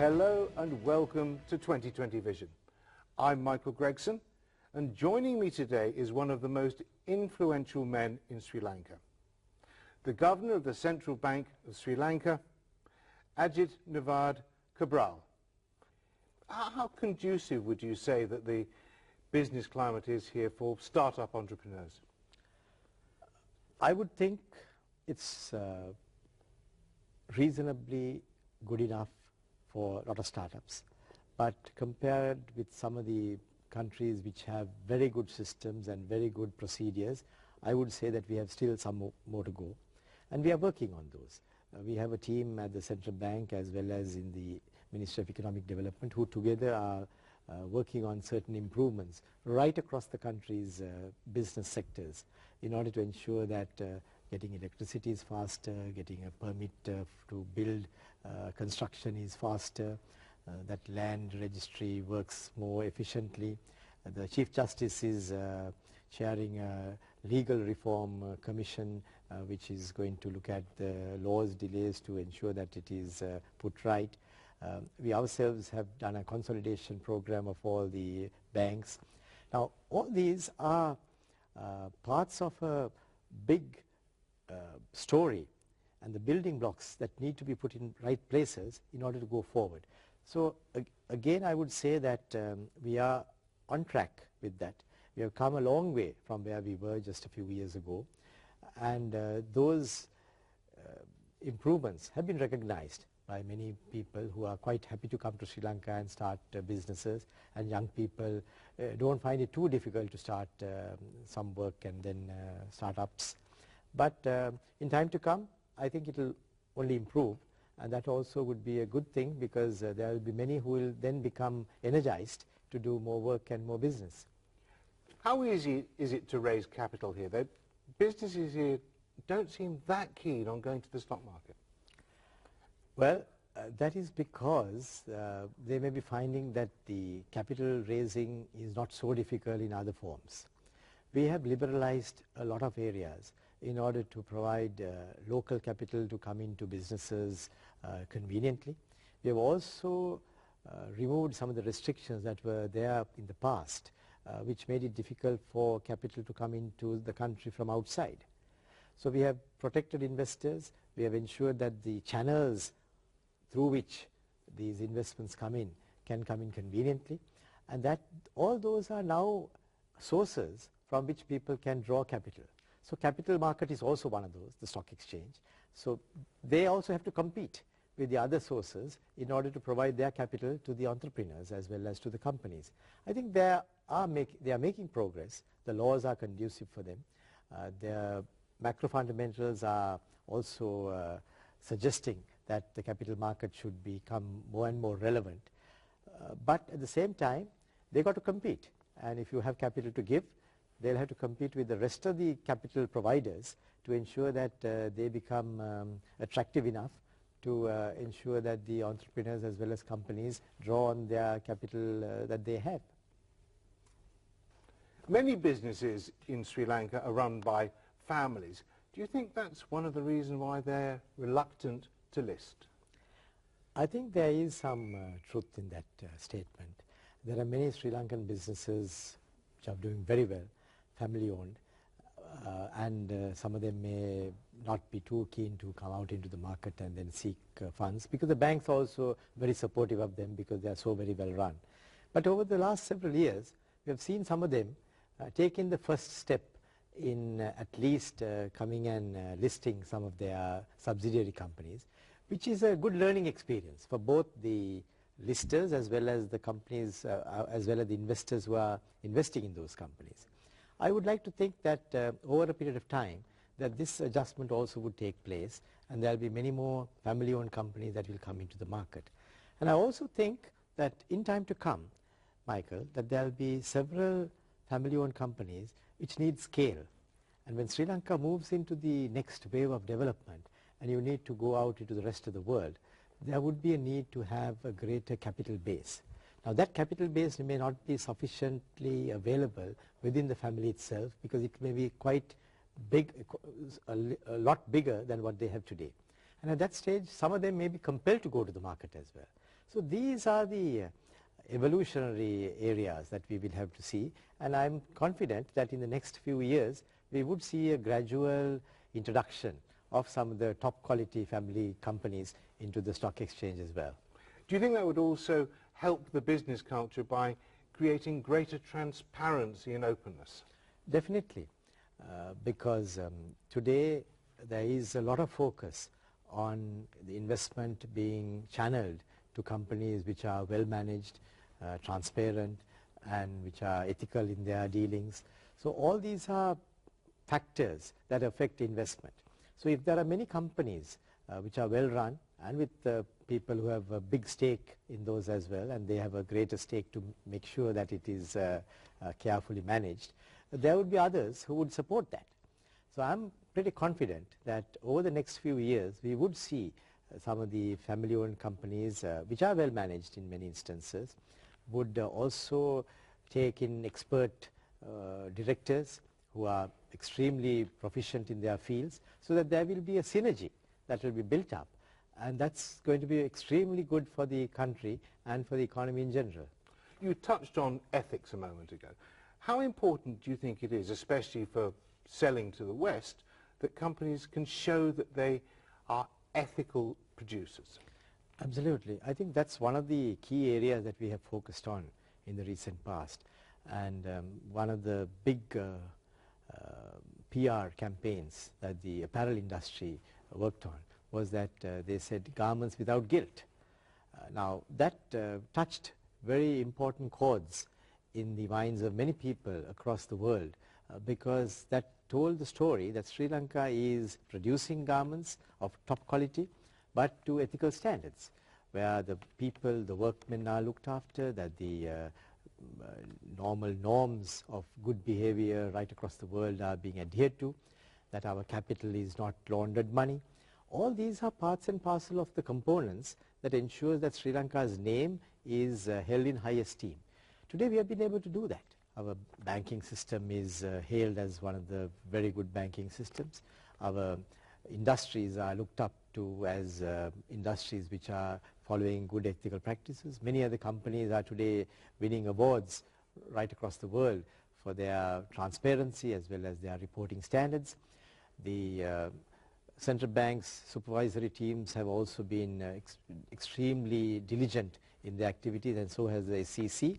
Hello and welcome to 2020 Vision. I'm Michael Gregson, and joining me today is one of the most influential men in Sri Lanka. The Governor of the Central Bank of Sri Lanka, Ajith Nivad Cabral. How conducive would you say that the business climate is here for start-up entrepreneurs? I would think it's reasonably good enough for a lot of startups, but compared with some of the countries which have very good systems and very good procedures, I would say that we have still some more to go, and we are working on those. We have a team at the Central Bank as well as in the Ministry of Economic Development who together are working on certain improvements right across the country's business sectors in order to ensure that getting electricity is faster, getting a permit to build construction is faster, that land registry works more efficiently. The Chief Justice is chairing a legal reform commission which is going to look at the laws delays to ensure that it is put right. We ourselves have done a consolidation program of all the banks. Now all these are parts of a big story and the building blocks that need to be put in right places in order to go forward. So again, I would say that we are on track with that. We have come a long way from where we were just a few years ago, and those improvements have been recognized by many people who are quite happy to come to Sri Lanka and start businesses, and young people don't find it too difficult to start some work and then startups. But in time to come, I think it will only improve, and that also would be a good thing because there will be many who will then become energized to do more work and more business. How easy is it to raise capital here? The businesses here don't seem that keen on going to the stock market. Well, that is because they may be finding that the capital raising is not so difficult in other forms. We have liberalized a lot of areas in order to provide local capital to come into businesses conveniently. We have also removed some of the restrictions that were there in the past, which made it difficult for capital to come into the country from outside. So we have protected investors, we have ensured that the channels through which these investments come in can come in conveniently, and that all those are now sources from which people can draw capital. So capital market is also one of those, the stock exchange. So they also have to compete with the other sources in order to provide their capital to the entrepreneurs as well as to the companies. I think they are making progress. The laws are conducive for them. Their macro fundamentals are also suggesting that the capital market should become more and more relevant. But at the same time, they've got to compete. And if you have capital to give, they'll have to compete with the rest of the capital providers to ensure that they become attractive enough to ensure that the entrepreneurs as well as companies draw on their capital that they have. Many businesses in Sri Lanka are run by families. Do you think that's one of the reasons why they're reluctant to list? I think there is some truth in that statement. There are many Sri Lankan businesses which are doing very well, family-owned, and some of them may not be too keen to come out into the market and then seek funds, because the banks are also very supportive of them because they are so very well run. But over the last several years, we have seen some of them taking the first step in at least coming and listing some of their subsidiary companies, which is a good learning experience for both the listers as well as the companies, as well as the investors who are investing in those companies. I would like to think that over a period of time that this adjustment also would take place, and there will be many more family-owned companies that will come into the market. And I also think that in time to come, Michael, that there will be several family-owned companies which need scale. And when Sri Lanka moves into the next wave of development and you need to go out into the rest of the world, there would be a need to have a greater capital base. Now that capital base may not be sufficiently available within the family itself, because it may be quite big, a lot bigger than what they have today. And at that stage, some of them may be compelled to go to the market as well. So these are the evolutionary areas that we will have to see, and I'm confident that in the next few years we would see a gradual introduction of some of the top quality family companies into the stock exchange as well. Do you think that would also help the business culture by creating greater transparency and openness? Definitely, because today there is a lot of focus on the investment being channeled to companies which are well managed, transparent, and which are ethical in their dealings. So all these are factors that affect investment. So if there are many companies which are well run and with people who have a big stake in those as well, and they have a greater stake to make sure that it is carefully managed, there would be others who would support that. So I'm pretty confident that over the next few years we would see some of the family-owned companies which are well managed in many instances would also take in expert directors who are extremely proficient in their fields, so that there will be a synergy that will be built up, and that's going to be extremely good for the country and for the economy in general. You touched on ethics a moment ago. How important do you think it is, especially for selling to the West, that companies can show that they are ethical producers? Absolutely. I think that's one of the key areas that we have focused on in the recent past. And one of the big PR campaigns that the apparel industry worked on was that they said garments without guilt. Now that touched very important chords in the minds of many people across the world because that told the story that Sri Lanka is producing garments of top quality but to ethical standards, where the people, the workmen are looked after, that the normal norms of good behavior right across the world are being adhered to, that our capital is not laundered money. All these are parts and parcel of the components that ensures that Sri Lanka's name is held in high esteem. Today we have been able to do that. Our banking system is hailed as one of the very good banking systems. Our industries are looked up to as industries which are following good ethical practices. Many other companies are today winning awards right across the world for their transparency as well as their reporting standards. The central banks' supervisory teams have also been extremely diligent in their activities, and so has the SEC.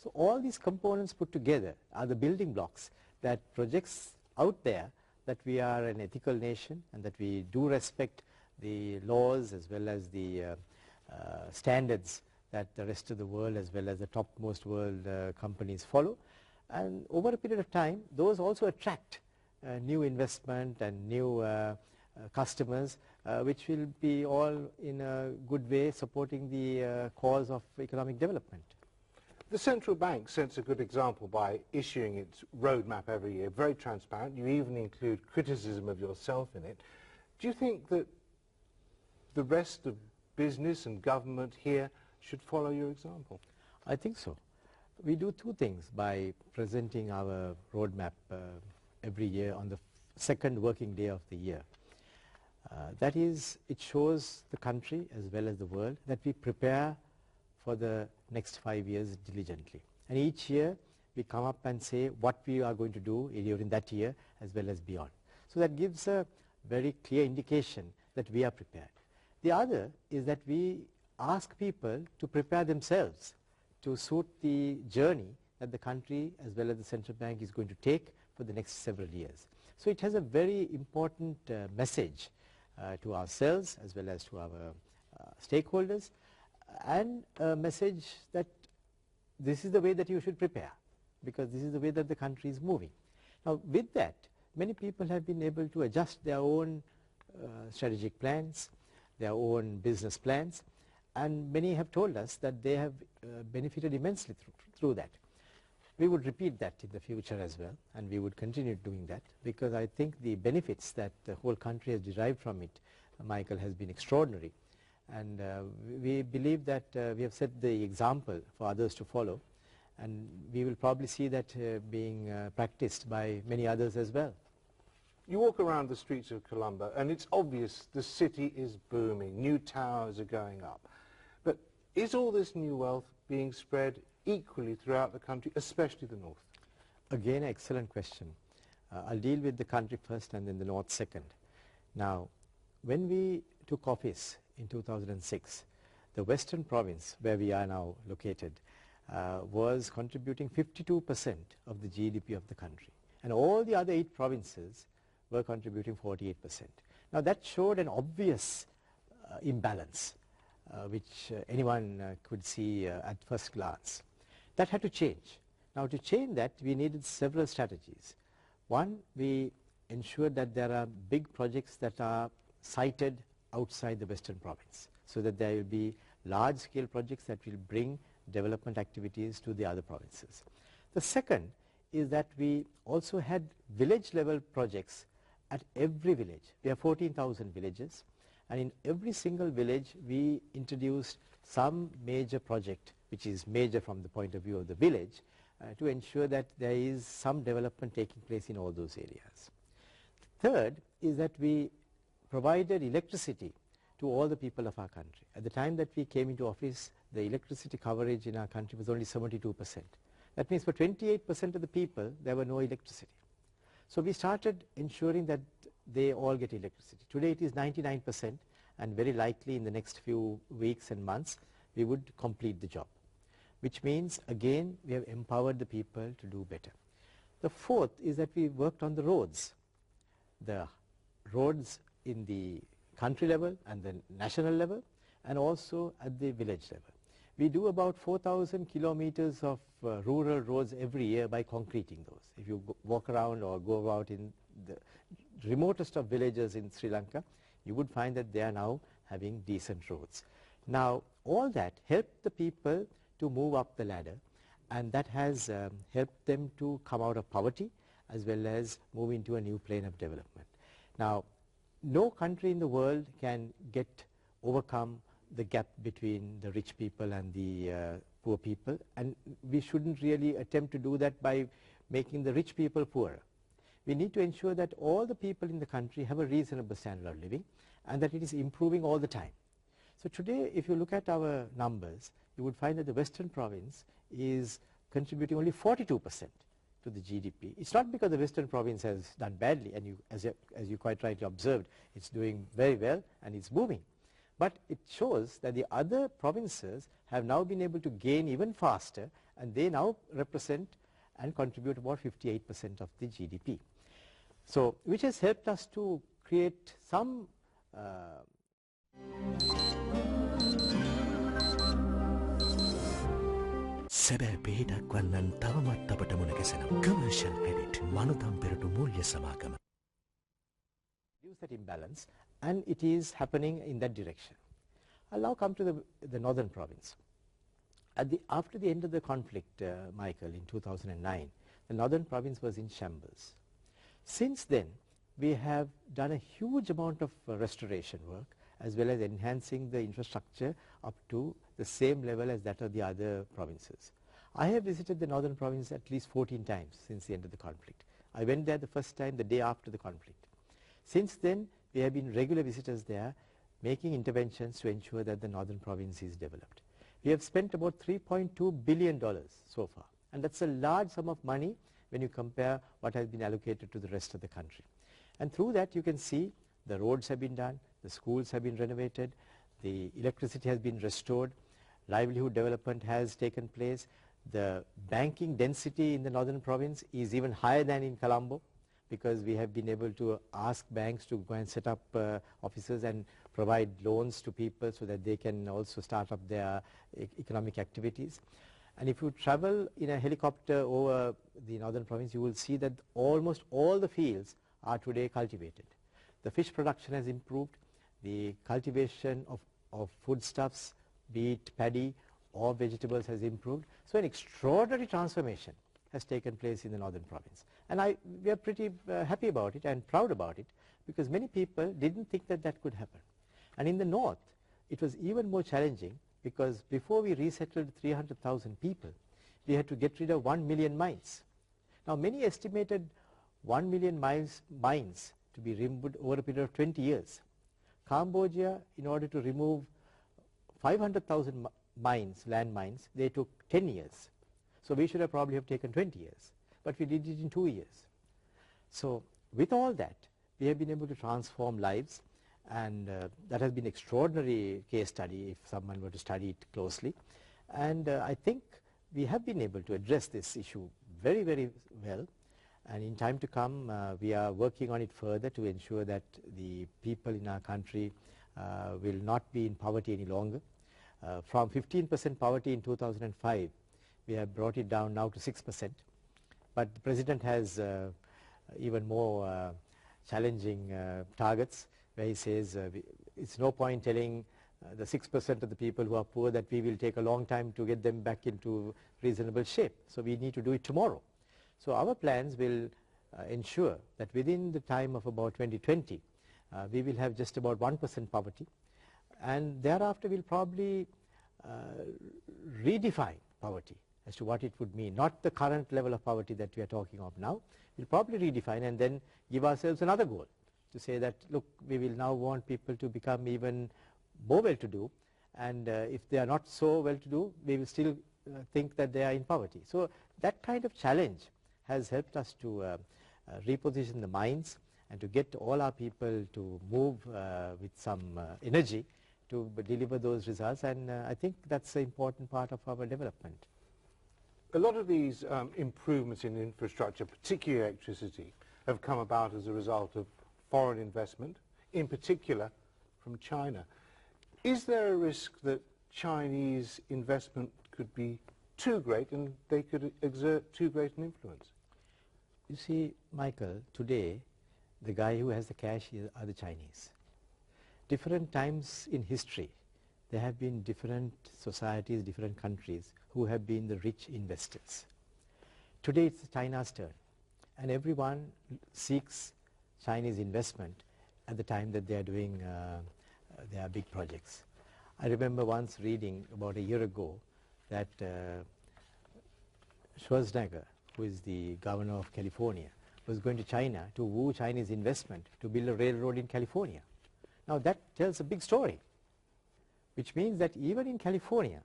So all these components put together are the building blocks that projects out there that we are an ethical nation and that we do respect the laws as well as the standards that the rest of the world as well as the topmost world companies follow. And over a period of time, those also attract new investment and new customers, which will be all in a good way supporting the cause of economic development. The central bank sets a good example by issuing its roadmap every year, very transparent. You even include criticism of yourself in it. Do you think that the rest of business and government here should follow your example? I think so. We do two things by presenting our roadmap every year on the second working day of the year. That is, it shows the country as well as the world that we prepare for the next 5 years diligently. And each year we come up and say what we are going to do during that year as well as beyond. So that gives a very clear indication that we are prepared. The other is that we ask people to prepare themselves to suit the journey that the country as well as the central bank is going to take for the next several years. So it has a very important message to ourselves as well as to our stakeholders, and a message that this is the way that you should prepare, because this is the way that the country is moving. Now with that, many people have been able to adjust their own strategic plans, their own business plans, and many have told us that they have benefited immensely through that. We would repeat that in the future as well, and we would continue doing that, because I think the benefits that the whole country has derived from it, Michael, has been extraordinary. And we believe that we have set the example for others to follow, and we will probably see that being practiced by many others as well. You walk around the streets of Colombo and it's obvious the city is booming, new towers are going up. But Is all this new wealth being spread equally throughout the country, especially the north? Again, excellent question. I'll deal with the country first and then the north second. Now, when we took office in 2006, the western province, where we are now located, was contributing 52% of the GDP of the country. And all the other 8 provinces were contributing 48%. Now, that showed an obvious imbalance, which anyone could see at first glance. That had to change. Now, to change that, we needed several strategies. One, we ensured that there are big projects that are sited outside the western province, so that there will be large-scale projects that will bring development activities to the other provinces. The second is that we also had village-level projects at every village. We have 14,000 villages, and in every single village we introduced some major project, which is major from the point of view of the village, to ensure that there is some development taking place in all those areas. Third is that we provided electricity to all the people of our country. At the time that we came into office, the electricity coverage in our country was only 72%. That means for 28% of the people, there were no electricity. So we started ensuring that they all get electricity. Today it is 99%, and very likely in the next few weeks and months, we would complete the job. Which means, again, we have empowered the people to do better. The fourth is that we worked on the roads. The roads in the country level and the national level, and also at the village level. We do about 4,000 kilometers of rural roads every year by concreting those. If you walk around or go out in the remotest of villages in Sri Lanka, you would find that they are now having decent roads. Now, all that helped the people to move up the ladder, and that has helped them to come out of poverty as well as move into a new plane of development. Now, no country in the world can overcome the gap between the rich people and the poor people, and we shouldn't really attempt to do that by making the rich people poorer. We need to ensure that all the people in the country have a reasonable standard of living and that it is improving all the time. So today, if you look at our numbers, you would find that the western province is contributing only 42% to the GDP. It's not because the western province has done badly, and as you quite rightly observed, it's doing very well and it's booming. But it shows that the other provinces have now been able to gain even faster, and they now represent and contribute about 58% of the GDP. So, which has helped us to create some සැබෑ පිහිටක් වන්නන් තවමත් අපට මුණගැසෙන commercial credit මනුදම් පෙරටු මූල්‍ය සමාගම. Reduce that imbalance, and it is happening in that direction. I'll now come to the northern province. After the end of the conflict, Michael, in 2009, the northern province was in shambles. Since then, we have done a huge amount of restoration work, as well as enhancing the infrastructure up to the same level as that of the other provinces. I have visited the northern province at least 14 times since the end of the conflict. I went there the first time the day after the conflict. Since then, we have been regular visitors there, making interventions to ensure that the northern province is developed. We have spent about $3.2 billion so far, and that's a large sum of money when you compare what has been allocated to the rest of the country. And through that, you can see the roads have been done, the schools have been renovated, the electricity has been restored, livelihood development has taken place. The banking density in the northern province is even higher than in Colombo, because we have been able to ask banks to go and set up offices and provide loans to people so that they can also start up their economic activities. And if you travel in a helicopter over the northern province, you will see that almost all the fields are today cultivated. The fish production has improved, the cultivation of foodstuffs, be it paddy or vegetables, has improved. So an extraordinary transformation has taken place in the northern province. And we are pretty happy about it and proud about it, because many people didn't think that that could happen. And in the north, it was even more challenging, because before we resettled 300,000 people, we had to get rid of 1 million mines. Now, many estimated 1 million mines to be removed over a period of 20 years. Cambodia, in order to remove 500,000 mines, land mines, they took 10 years. So we should have probably have taken 20 years, but we did it in 2 years. So with all that, we have been able to transform lives, and that has been extraordinary case study if someone were to study it closely. And I think we have been able to address this issue very, very well. And in time to come, we are working on it further to ensure that the people in our country will not be in poverty any longer. From 15% poverty in 2005, we have brought it down now to 6%. But the President has even more challenging targets, where he says it's no point telling the 6% of the people who are poor that we will take a long time to get them back into reasonable shape. So we need to do it tomorrow. So our plans will ensure that within the time of about 2020, we will have just about 1% poverty, and thereafter we'll probably redefine poverty as to what it would mean, not the current level of poverty that we are talking of now. We'll probably redefine and then give ourselves another goal to say that, look, we will now want people to become even more well-to-do, and if they are not so well-to-do, we will still think that they are in poverty. So that kind of challenge has helped us to reposition the minds and to get all our people to move with some energy to deliver those results, and I think that's an important part of our development. A lot of these improvements in infrastructure, particularly electricity, have come about as a result of foreign investment, in particular from China. Is there a risk that Chinese investment could be too great and they could exert too great an influence? You see, Michael, today the guy who has the cash are the Chinese. Different times in history, there have been different societies, different countries who have been the rich investors. Today it's China's turn, and everyone seeks Chinese investment at the time that they are doing their big projects. I remember once reading about a year ago that Schwarzenegger, who is the governor of California, was going to China to woo Chinese investment to build a railroad in California. Now that tells a big story, which means that even in California,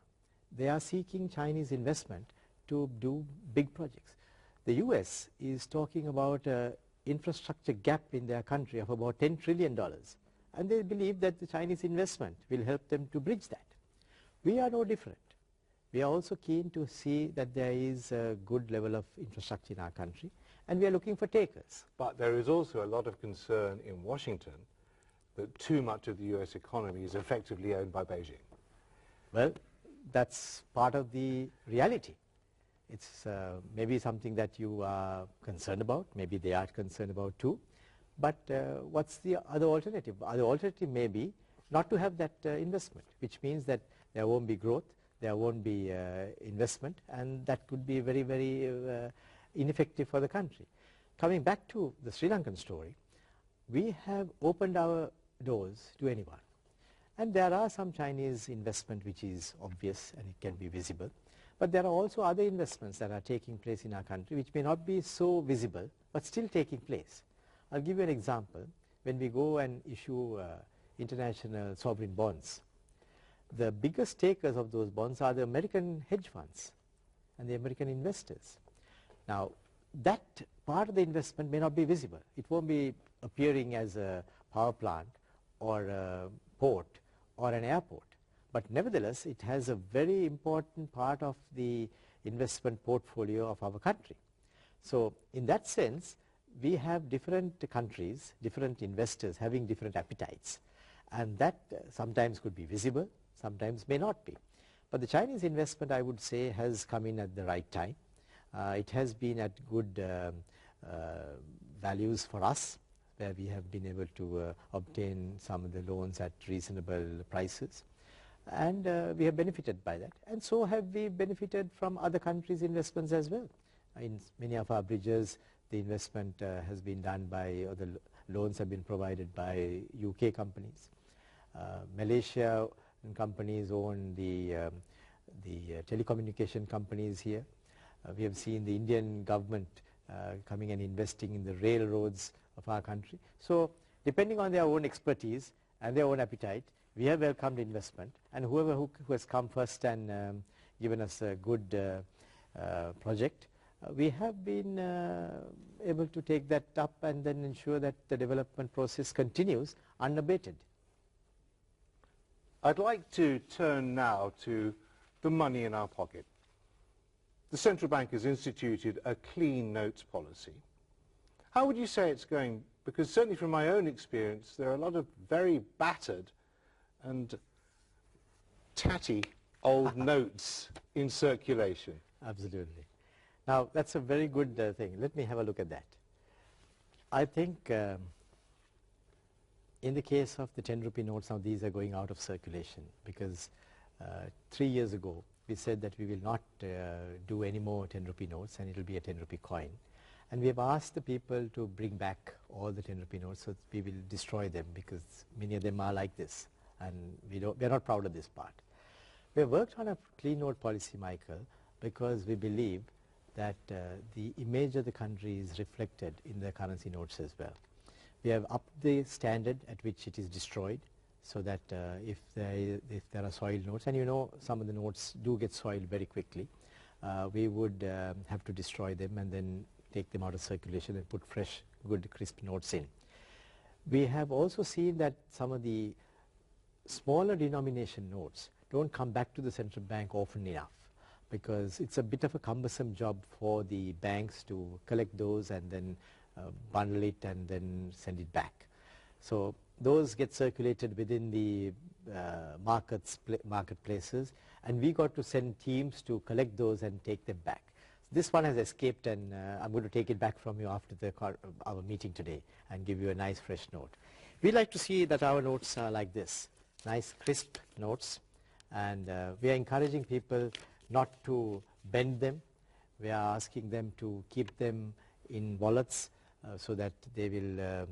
they are seeking Chinese investment to do big projects. The US is talking about an infrastructure gap in their country of about $10 trillion, and they believe that the Chinese investment will help them to bridge that. We are no different. We are also keen to see that there is a good level of infrastructure in our country, and we are looking for takers. But there is also a lot of concern in Washington that too much of the US economy is effectively owned by Beijing. Well, that's part of the reality. It's maybe something that you are concerned about, maybe they are concerned about too, but what's the other alternative? The other alternative may be not to have that investment, which means that there won't be growth, there won't be investment, and that could be very, very ineffective for the country. Coming back to the Sri Lankan story, we have opened our doors to anyone. And there are some Chinese investment which is obvious and it can be visible. But there are also other investments that are taking place in our country which may not be so visible but still taking place. I'll give you an example. When we go and issue international sovereign bonds, the biggest takers of those bonds are the American hedge funds and the American investors. Now, that part of the investment may not be visible. It won't be appearing as a power plant or a port or an airport. But nevertheless, it has a very important part of the investment portfolio of our country. So in that sense, we have different countries, different investors having different appetites. And that sometimes could be visible, sometimes may not be. But the Chinese investment, I would say, has come in at the right time. It has been at good values for us, where we have been able to obtain some of the loans at reasonable prices. And we have benefited by that. And so have we benefited from other countries' investments as well. In many of our bridges, the investment has been done by, or the loans have been provided by UK companies. Malaysia companies own the telecommunication companies here. We have seen the Indian government coming and investing in the railroads of our country. So depending on their own expertise and their own appetite, we have welcomed investment, and whoever who has come first and given us a good project, we have been able to take that up and then ensure that the development process continues unabated. I'd like to turn now to the money in our pocket. The central bank has instituted a clean notes policy. How would you say it's going? Because certainly from my own experience, there are a lot of very battered and tatty old notes in circulation. Absolutely. Now, that's a very good thing. Let me have a look at that. I think in the case of the 10 rupee notes, now these are going out of circulation because 3 years ago we said that we will not do any more 10 rupee notes and it will be a 10 rupee coin. And we have asked the people to bring back all the 10 rupee notes, so we will destroy them because many of them are like this and we are not proud of this part. We have worked on a clean note policy, Michael, because we believe that the image of the country is reflected in the currency notes as well. We have upped the standard at which it is destroyed, so that if there are soiled notes, and you know some of the notes do get soiled very quickly, we would have to destroy them and then take them out of circulation and put fresh, good, crisp notes in. We have also seen that some of the smaller denomination notes don't come back to the central bank often enough, because it's a bit of a cumbersome job for the banks to collect those and then bundle it and then send it back. So those get circulated within the marketplaces, and we got to send teams to collect those and take them back. This one has escaped, and I'm going to take it back from you after our meeting today and give you a nice fresh note. We like to see that our notes are like this, nice crisp notes, and we are encouraging people not to bend them. We are asking them to keep them in wallets so that they will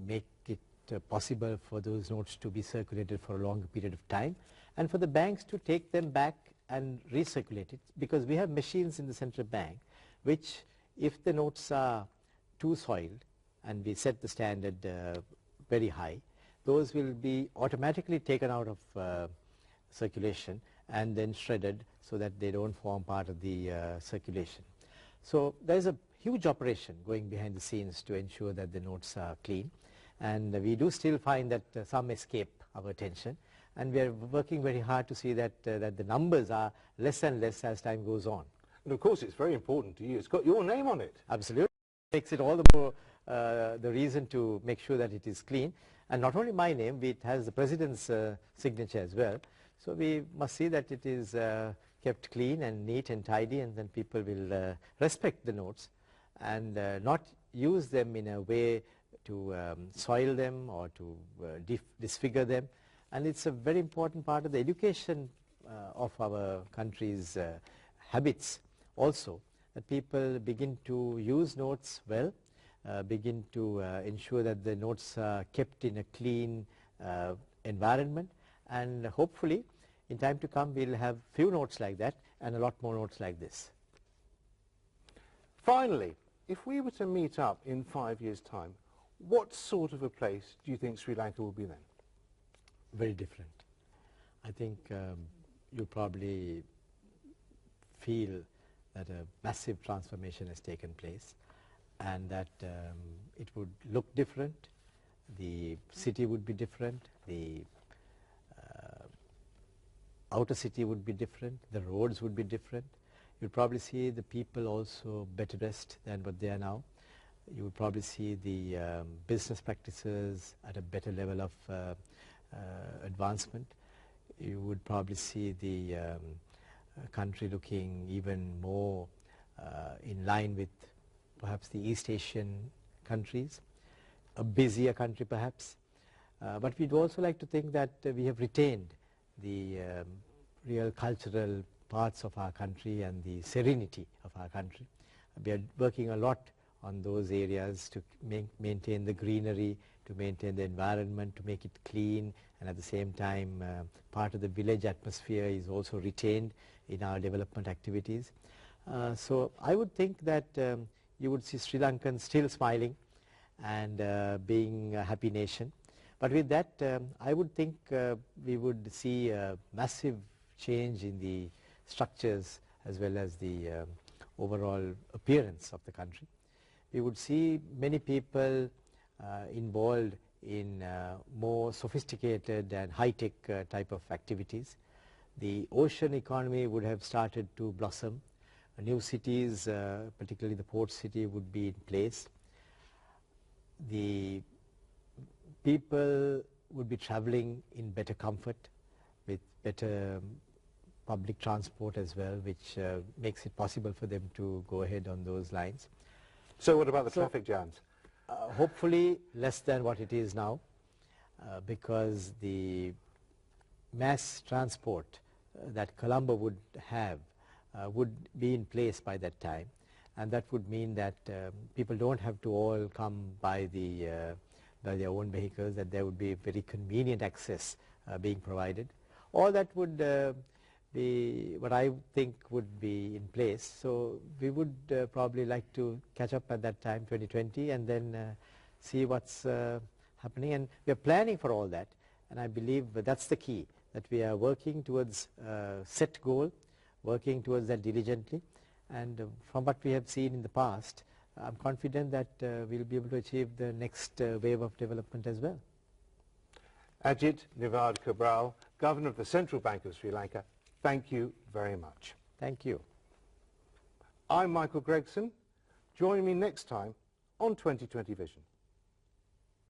make it possible for those notes to be circulated for a longer period of time, and for the banks to take them back and recirculate it, because we have machines in the central bank which, if the notes are too soiled and we set the standard very high, those will be automatically taken out of circulation and then shredded so that they don't form part of the circulation. So there is a huge operation going behind the scenes to ensure that the notes are clean, and we do still find that some escape our attention, and we are working very hard to see that the numbers are less and less as time goes on. And of course it's very important to you. It's got your name on it. Absolutely. Makes it all the more the reason to make sure that it is clean, and not only my name, it has the President's signature as well. So we must see that it is kept clean and neat and tidy, and then people will respect the notes and not use them in a way to soil them or to disfigure them. And it's a very important part of the education of our country's habits also, that people begin to use notes well, begin to ensure that the notes are kept in a clean environment, and hopefully in time to come we'll have few notes like that and a lot more notes like this. Finally, if we were to meet up in 5 years' time, what sort of a place do you think Sri Lanka will be then? Very different. I think you probably feel that a massive transformation has taken place, and that it would look different, the city would be different, the outer city would be different, the roads would be different. You'll probably see the people also better dressed than what they are now. You would probably see the business practices at a better level of advancement. You would probably see the country looking even more in line with perhaps the East Asian countries, a busier country perhaps. But we'd also like to think that we have retained the real cultural parts of our country and the serenity of our country. We are working a lot on those areas to maintain the greenery, to maintain the environment, to make it clean, and at the same time part of the village atmosphere is also retained in our development activities. So I would think that you would see Sri Lankans still smiling and being a happy nation, But with that, I would think we would see a massive change in the structures as well as the overall appearance of the country. We would see many people involved in more sophisticated and high-tech type of activities. The ocean economy would have started to blossom. New cities, particularly the port city, would be in place. The people would be traveling in better comfort with better public transport as well, which makes it possible for them to go ahead on those lines. So what about the traffic jams? Hopefully less than what it is now, because the mass transport that Colombo would have would be in place by that time, and that would mean that people don't have to all come by their own vehicles, that there would be very convenient access being provided. All that would be what I think would be in place. So we would probably like to catch up at that time, 2020, and then see what's happening. And we are planning for all that, and I believe that's the key, that we are working towards a set goal, working towards that diligently, and from what we have seen in the past, I'm confident that we'll be able to achieve the next wave of development as well. Ajith, Nivad, Cabral, Governor of the Central Bank of Sri Lanka, thank you very much. Thank you. I'm Michael Gregson. Join me next time on 2020 Vision.